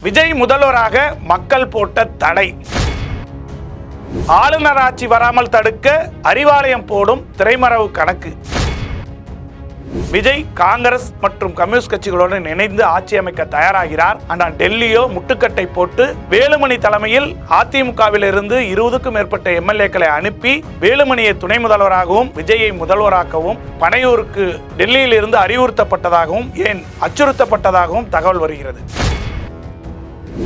விஜய் முதல்வராக மக்கள் போட்ட தடை. ஆளுநர் ஆட்சி வராமல் தடுக்க அறிவாலயம் போடும் திரைமறைவு கணக்கு. விஜய் காங்கிரஸ் மற்றும் கம்யூனிஸ்ட் கட்சிகளுடன் இணைந்து ஆட்சி அமைக்க தயாராகிறார். ஆனால் டெல்லியோ முட்டுக்கட்டை போட்டு வேலுமணி தலைமையில் அதிமுகவில் இருந்து 20க்கும் மேற்பட்ட எம்எல்ஏக்களை அனுப்பி வேலுமணியை துணை முதல்வராகவும் விஜயை முதல்வராக்கவும் பனையூருக்கு டெல்லியில் இருந்து அறிவுறுத்தப்பட்டதாகவும் ஏன் அச்சுறுத்தப்பட்டதாகவும் தகவல் வருகிறது.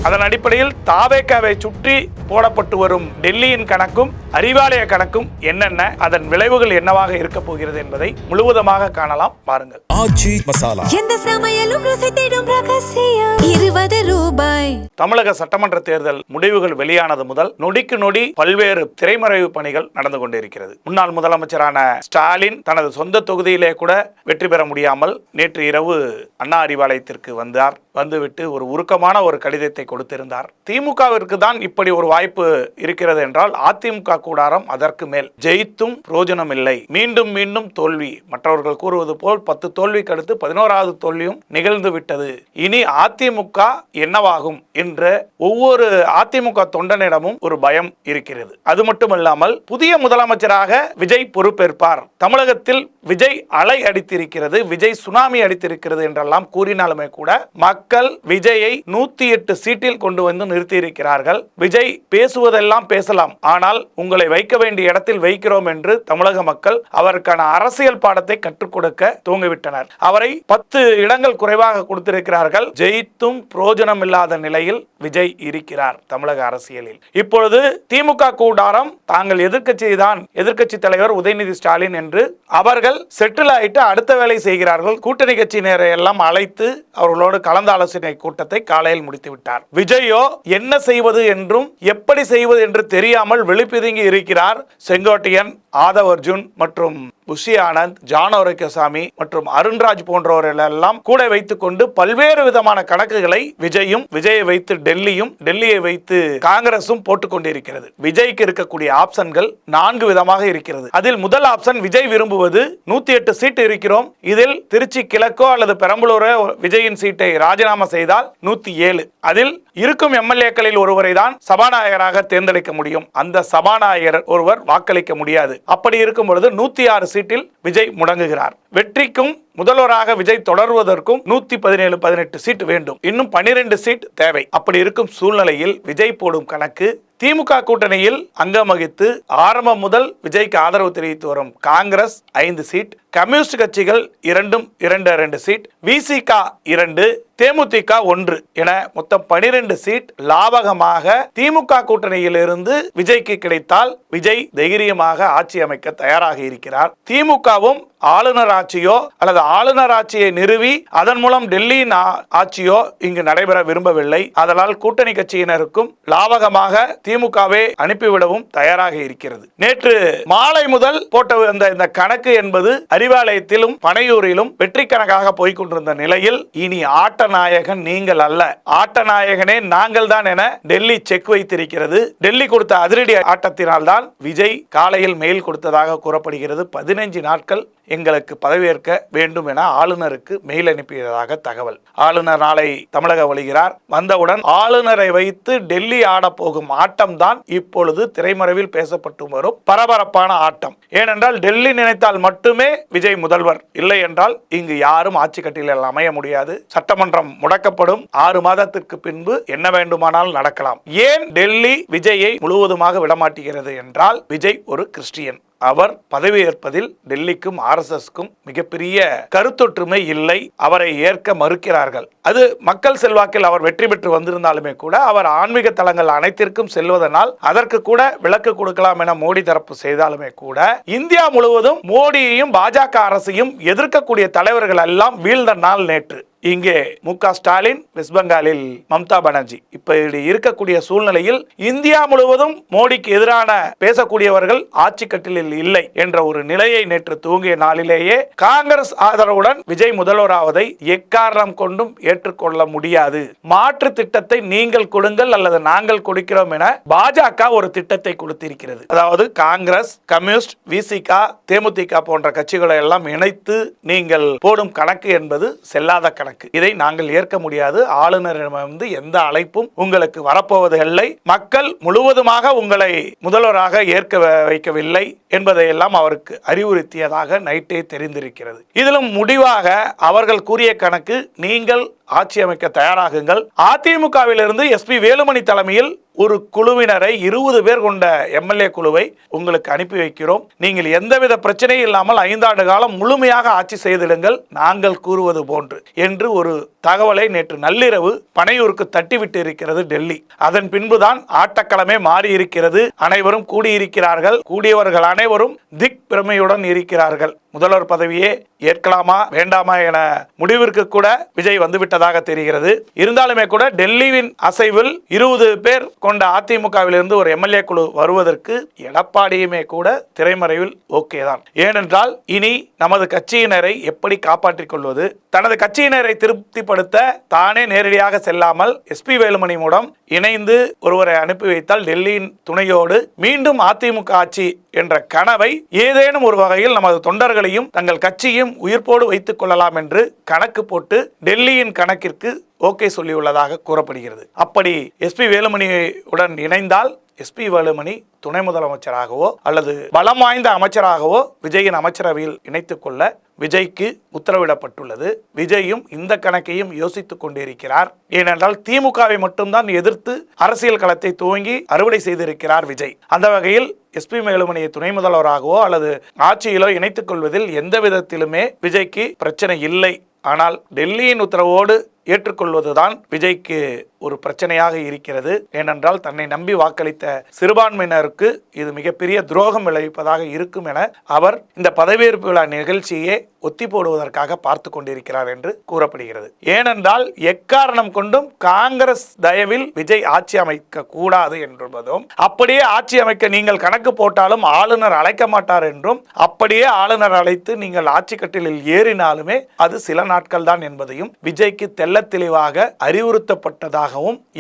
அதன் அடிப்படையில் தாவேகாவை சுற்றி போடப்பட்டு வரும் டெல்லியின் கணக்கும் அறிவாலய கணக்கும் என்னென்ன, அதன் விளைவுகள் என்னவாக இருக்க போகிறது என்பதை முழுவதுமாக காணலாம். பாருங்கள். ஆச்சி மசாலா. எந்த சமையலும் ருசி தேடும் ரகசியம். 20 ரூபாய். தமிழக சட்டமன்ற தேர்தல் முடிவுகள் வெளியானது முதல் நொடிக்கு நொடி பல்வேறு திரைமறைவு பணிகள் நடந்து கொண்டிருக்கிறது. முன்னாள் முதலமைச்சரான ஸ்டாலின் தனது சொந்த தொகுதியிலே கூட வெற்றி பெற முடியாமல் நேற்று இரவு அண்ணா அறிவாலயத்திற்கு வந்தார். வந்துவிட்டு ஒரு உருக்கமான ஒரு கடிதத்தை கொடுத்திருந்தார். திமுகவிற்கு தான் இப்படி ஒரு வாய்ப்பு இருக்கிறது என்றால் அதிமுக கூடாரம் அதற்கு மேல். ஜெயித்தும் பிரயோஜனம் இல்லை, மீண்டும் மீண்டும் தோல்வி. மற்றவர்கள் கூறுவது போல் 10 தோல்விக்கு அடுத்து 11வது தோல்வியும் நிகழ்ந்து விட்டது. இனி அதிமுக என்னவாகும் என்ற ஒவ்வொரு அதிமுக தொண்டனிடமும் ஒரு பயம் இருக்கிறது. அது மட்டுமல்லாமல் புதிய முதலமைச்சராக விஜய் பொறுப்பேற்பார், தமிழகத்தில் விஜய் அலை அடித்திருக்கிறது, விஜய் சுனாமி அடித்திருக்கிறது என்றெல்லாம் கூறினாலுமே கூட மக்கள் விஜயை 108 சீட்டில் கொண்டு வந்து நிறுத்தியிருக்கிறார்கள். விஜய் பேசுவதெல்லாம் பேசலாம், ஆனால் உங்களை வைக்க வேண்டிய இடத்தில் வைக்கிறோம் என்று தமிழக மக்கள் அவருக்கான அரசியல் பாடத்தை கற்றுக் கொடுக்க துவங்கிவிட்டனர். அவரை 10 இடங்கள் குறைவாக கொடுத்திருக்கிறார்கள். ஜெயித்தும் பிரயோஜனம் இல்லாத நிலையில் விஜய் இருக்கிறார் தமிழக அரசியலில். இப்பொழுது திமுக கூடாரம் தாங்கள் எதிர்க்கட்சி தான், எதிர்க்கட்சி தலைவர் உதயநிதி ஸ்டாலின் என்று அவர்கள் செட்டில் ஆயிட்டு அடுத்த வேலை செய்கிறார்கள். கூட்டணி கட்சியினரை எல்லாம் அழைத்து அவர்களோடு கலந்து ஆலோசனை கூட்டத்தை காலையில் முடித்து விட்டார். விஜயோ என்ன செய்வது என்றும் எப்படி செய்வது என்று தெரியாமல் வெளிப்பிதுங்கி இருக்கிறார். செங்கோட்டையன், ஆதவ் அர்ஜுன் மற்றும் புஷி ஆனந்த், ஜான் ஆரோக்கியசாமி மற்றும் அருண்ராஜ் போன்றவர்கள் எல்லாம் கூட வைத்துக் கொண்டு பல்வேறு விதமான கணக்குகளை விஜயும், விஜயை வைத்து டெல்லியும், டெல்லியை வைத்து காங்கிரசும் போட்டுக் கொண்டிருக்கிறது. விஜய்க்கு இருக்கக்கூடிய ஆப்ஷன்கள் 4 விதமாக இருக்கிறது. அதில் முதல் ஆப்ஷன், விஜய் விரும்புவது 108 சீட்டு இருக்கிறோம், இதில் திருச்சி கிழக்கோ அல்லது பெரம்பலூரோ விஜயின் சீட்டை ராஜினாமா செய்தால் 107. அதில் இருக்கும் எம்எல்ஏக்களில் ஒருவரை தான் சபாநாயகராக தேர்ந்தெடுக்க முடியும். அந்த சபாநாயகர் ஒருவர் வாக்களிக்க முடியாது. அப்படி இருக்கும் பொழுது 106 சீட்டில் விஜய் முடங்குகிறார். வெற்றிக்கும் முதல்வராக விஜய் தொடர்வதற்கும் 117-18 சீட் வேண்டும். இன்னும் 12 சீட் தேவை. அப்படி இருக்கும் சூழ்நிலையில் விஜய் போடும் கணக்கு, திமுக கூட்டணியில் அங்கம் வகித்து ஆரம்பம் முதல் விஜய்க்கு ஆதரவு தெரிவித்து வரும் காங்கிரஸ் 5 சீட், கம்யூனிஸ்ட் கட்சிகள் 2 சீட், விசிக 2, தேமுதிக 1 என மொத்தம் 12 சீட் லாபகமாக திமுக கூட்டணியில் இருந்து விஜய்க்கு கிடைத்தால் விஜய் தைரியமாக ஆட்சி அமைக்க தயாராக இருக்கிறார். திமுகவும் ஆளுநர் ஆட்சியோ அல்லது ஆளுநர் ஆட்சியை நிறுவி அதன் மூலம் டெல்லியின் ஆட்சியோ இங்கு நடைபெற விரும்பவில்லை. அதனால் கூட்டணி கட்சியினருக்கும் லாபகமாக திமுகவை அனுப்பிவிடவும் தயாராக இருக்கிறது. நேற்று மாலை முதல் போட்ட இந்த கணக்கு என்பது அறிவாலயத்திலும் பனையூரிலும் வெற்றி கணக்காக போய்கொண்டிருந்த நிலையில் இனி ஆட்ட நாயகன் நீங்கள் அல்ல, ஆட்ட நாயகனே நாங்கள் தான் என டெல்லி செக் வைத்திருக்கிறது. டெல்லி கொடுத்த அதிரடி ஆட்டத்தினால் தான் விஜய் காலையில் மெயில் கொடுத்ததாக கூறப்படுகிறது. 15 நாட்கள் எங்களுக்கு பதவியேற்க வேண்டும் என ஆளுநருக்கு மெயில் அனுப்பியதாக தகவல். ஆளுநர் நாளை தமிழகம் வருகிறார். வந்தவுடன் ஆளுநரை வைத்து டெல்லி ஆட போகும் ஆட்டம் தான் இப்பொழுது திரைமறைவில் பேசப்பட்டு வரும் பரபரப்பான ஆட்டம். ஏனென்றால் டெல்லி நினைத்தால் மட்டுமே விஜய் முதல்வர், இல்லை என்றால் இங்கு யாரும் ஆட்சி கட்டிலில் அமைய முடியாது. சட்டமன்றம் முடக்கப்படும். 6 மாதத்திற்கு பின்பு என்ன வேண்டுமானால் நடக்கலாம். ஏன் டெல்லி விஜயை முழுவதுமாக விடமாட்டுகிறது என்றால் விஜய் ஒரு கிறிஸ்டியன். அவர் பதவியேற்பதில் டெல்லிக்கும் RSSக்கும் மிகப்பெரிய கருத்தொற்றுமை இல்லை. அவரை ஏற்க மறுக்கிறார்கள். அது மக்கள் செல்வாக்கில் அவர் வெற்றி பெற்று வந்திருந்தாலுமே கூட அவர் ஆன்மீக தலங்கள் அனைத்திற்கும் செல்வதனால் அதற்கு கூட விலக்கு கொடுக்கலாம் என மோடி தரப்பு செய்தாலுமே கூட இந்தியா முழுவதும் மோடியையும் பாஜக அரசையும் எதிர்க்கக்கூடிய தலைவர்கள் எல்லாம் வீழ்ந்த நாள் நேற்று. இங்கே மு.க. ஸ்டாலின், வெஸ்ட் பெங்காலில் மம்தா பானர்ஜி. இப்படி இருக்கக்கூடிய சூழ்நிலையில் இந்தியா முழுவதும் மோடிக்கு எதிரான பேசக்கூடியவர்கள் ஆட்சி கட்டிலில் இல்லை என்ற ஒரு நிலையை நேற்று துவங்கிய நாளிலேயே காங்கிரஸ் ஆதரவுடன் விஜய் முதல்வராவதை எக்காரணம் கொண்டும் ஏற்றுக்கொள்ள முடியாது. மாற்று திட்டத்தை நீங்கள் கொடுங்கள் அல்லது நாங்கள் கொடுக்கிறோம் என பாஜக ஒரு திட்டத்தை கொடுத்திருக்கிறது. அதாவது காங்கிரஸ், கம்யூனிஸ்ட், விசிக, தேமுதிக போன்ற கட்சிகளை எல்லாம் இணைத்து நீங்கள் போடும் கணக்கு என்பது செல்லாத கணக்கு. கணக்கு. இதை நாங்கள் ஏற்க முடியாது. ஆளுநரிடமிருந்து எந்த அழைப்பும் உங்களுக்கு வரப்போவது இல்லை. மக்கள் முழுவதுமாக உங்களை முதல்வராக ஏற்க வைக்கவில்லை என்பதையெல்லாம் அவருக்கு அறிவுறுத்தியதாக நைட்டே தெரிந்திருக்கிறது. இதிலும் முடிவாக அவர்கள் கூறிய கணக்கு, நீங்கள் ஆட்சி அமைக்க தயாராகுங்கள். அதிமுகவிலிருந்து எஸ்பி வேலுமணி தலைமையில் ஒரு குழுவினரை 20 பேர் கொண்ட எம்எல்ஏ குழுவை உங்களுக்கு அனுப்பி வைக்கிறோம். நீங்கள் எந்தவித பிரச்சனையும் இல்லாமல் 5 ஆண்டு காலம் முழுமையாக ஆட்சி செய்திடுங்கள், நாங்கள் கூறுவது போன்று என்று ஒரு தகவலை நேற்று நள்ளிரவு பனையூருக்கு தட்டிவிட்டு இருக்கிறது டெல்லி. அதன் பின்புதான் ஆட்டக்களமே மாறி இருக்கிறது. அனைவரும் கூடியிருக்கிறார்கள். கூடியவர்கள் அனைவரும் திக் பிரமையுடன் இருக்கிறார்கள். முதல்வர் பதவியே ஏற்கலாமா வேண்டாமா என முடிவிற்கு கூட விஜய் வந்துவிட்டதாக தெரிகிறது. இருந்தாலுமே கூட டெல்லியின் அசைவில் 20 பேர் கொண்ட அதிமுகவிலிருந்து ஒரு எம்எல்ஏ குழு வருவதற்கு எடப்பாடியுமே கூட திரைமறைவில் ஓகே தான். ஏனென்றால் இனி நமது கட்சியினரை எப்படி காப்பாற்றிக் கொள்வது, தனது கட்சியினரை திருப்திப்படுத்த தானே நேரடியாக செல்லாமல் எஸ்பி வேலுமணி மூலம் இணைந்து ஒருவரை அனுப்பி வைத்தால் டெல்லியின் துணையோடு மீண்டும் அதிமுக ஆட்சி என்ற கனவை ஏதேனும் ஒரு வகையில் நமது தொண்டர்களையும் தங்கள் கட்சியும் உயிர்ப்போடு வைத்துக் கொள்ளலாம் என்று கணக்கு போட்டு டெல்லியின் கணக்கிற்கு ஓகே சொல்லியுள்ளதாக கூறப்படுகிறது. அப்படி எஸ்பி வேலுமணியுடன் இணைந்தால் எஸ்பி வேலுமணி துணை முதலமைச்சராகவோ அல்லது பலம் வாய்ந்த அமைச்சராகவோ விஜயின் அமைச்சரவையில் இணைத்துக் கொள்ள விஜய்க்கு உத்தரவிடப்பட்டுள்ளது. விஜயும் இந்த கணக்கையும் யோசித்துக் கொண்டிருக்கிறார். ஏனென்றால் திமுகவை மட்டும்தான் எதிர்த்து அரசியல் களத்தை துவங்கி அறுவடை செய்திருக்கிறார் விஜய். அந்த வகையில் எஸ்பி வேலுமணியை துணை முதல்வராகவோ அல்லது ஆட்சியிலோ இணைத்துக் கொள்வதில் எந்த விதத்திலுமே விஜய்க்கு பிரச்சனை இல்லை. ஆனால் டெல்லியின் உத்தரவோடு ஏற்றுக்கொள்வதுதான் விஜய்க்கு ஒரு பிரச்சனையாக இருக்கிறது. ஏனென்றால் தன்னை நம்பி வாக்களித்த சிறுபான்மையினருக்கு இது மிகப்பெரிய துரோகம் விளைவிப்பதாக இருக்கும் என அவர் இந்த பதவியேற்பு விழா நிகழ்ச்சியை ஒத்தி போடுவதற்காக பார்த்து கொண்டிருக்கிறார் என்று கூறப்படுகிறது. ஏனென்றால் எக்காரணம் கொண்டும் காங்கிரஸ் தயவில் விஜய் ஆட்சி அமைக்க கூடாது என்பதும், அப்படியே ஆட்சி அமைக்க நீங்கள் கணக்கு போட்டாலும் ஆளுநர் அழைக்க மாட்டார் என்றும், அப்படியே ஆளுநர் அழைத்து நீங்கள் ஆட்சி கட்டிலில் ஏறினாலுமே அது சில நாட்கள் தான் என்பதையும் விஜய்க்கு தெல்ல தெளிவாக அறிவுறுத்தப்பட்டதாகவும்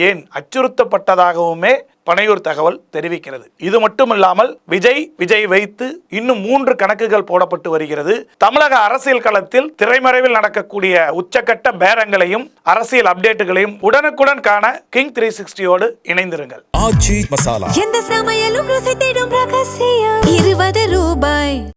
ஏன் அச்சுறுத்தப்பட்டதாகவுமே பனையூர் தகவல் தெரிவிக்கிறது. இது மட்டுமில்லாமல் விஜய் வைத்து இன்னும் 3 கணக்குகள் போடப்பட்டு வருகிறது. தமிழக அரசியல் களத்தில் திரைமறைவில் நடக்கக்கூடிய உச்சக்கட்ட பேரங்களையும் அரசியல் அப்டேட்டுகளையும் உடனுக்குடன் காண கிங் 360யோடு இணைந்திருங்கள். எந்த சமையலும் ருசி தேடும் ரகசியம் 20 ரூபாய்.